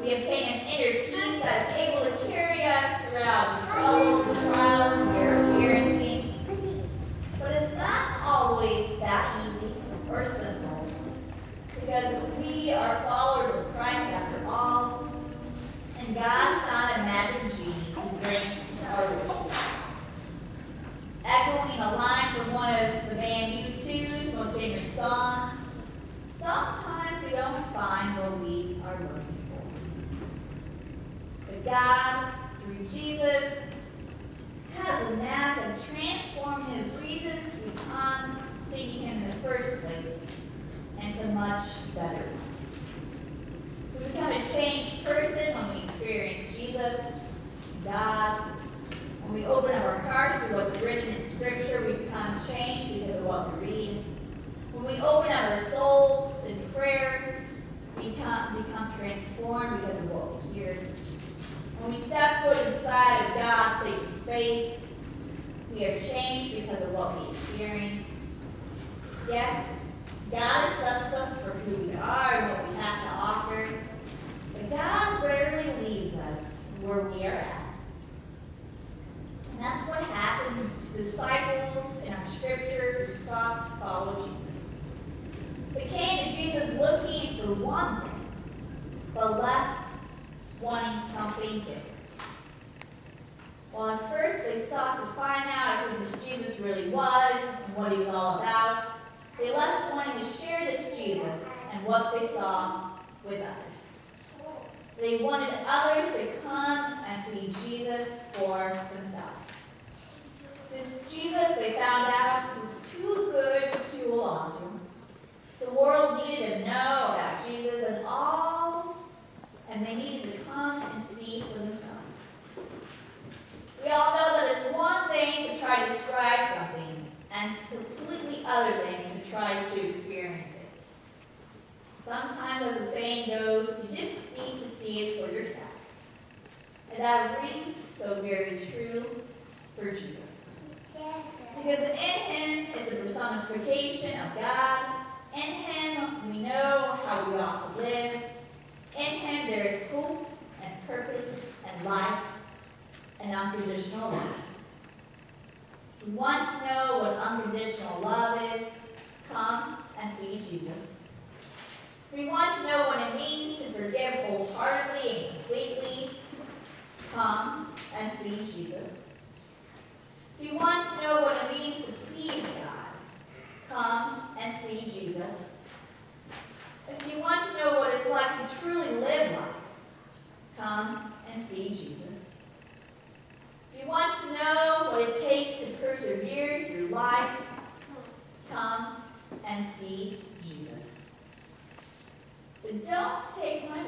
We obtain an inner peace that is able to carry us throughout the troubles and trials we are experiencing. But it's not always that easy or simple, because we are followers of Christ after all, and God's not a magic genie who grants our wishes. Echoing a line from one of the band U2's most famous songs, sometimes we don't find what we are looking for. But God, through Jesus, has a knack of transforming the reasons we come seeking Him in the first place into much better ones. We become a changed person when we experience Jesus, God. When we open up our hearts to what's written in Scripture, we become changed because of what we read. When we open up our souls in prayer, we become transformed because of what we hear. When we step foot inside of God's sacred space, we are changed because of what we experience. Yes, God accepts us for who we are and what we have to offer, but God rarely leaves us where we are at. And that's what happened to the disciples in our Scripture who sought to follow Jesus. They came to Jesus looking for one thing, but left wanting something different. Well, at first they sought to find out who this Jesus really was and what He was all about. They left wanting to share this Jesus and what they saw with others. They wanted others to come and see Jesus for themselves. This Jesus, they found out, was too good to hold on to. The world needed to know about Jesus and they needed to come and see for themselves. We all know that it's one thing to try to describe something, and it's a completely other thing to try to experience it. Sometimes, as the saying goes, you just need to see it for yourself. And that rings so very true for Jesus. Because in Him is the personification of God. In Him we know how we ought to live. In Him there is hope and purpose and life and unconditional love. If you want to know what unconditional love is, come and see Jesus. If you want to know what it means to forgive wholeheartedly and completely, come and see Jesus. If you want to know what it means to please God, come and see Jesus. If you want to know what it's like to truly live life, come and see Jesus. If you want to know what it takes to persevere through life, come and see Jesus. But don't take my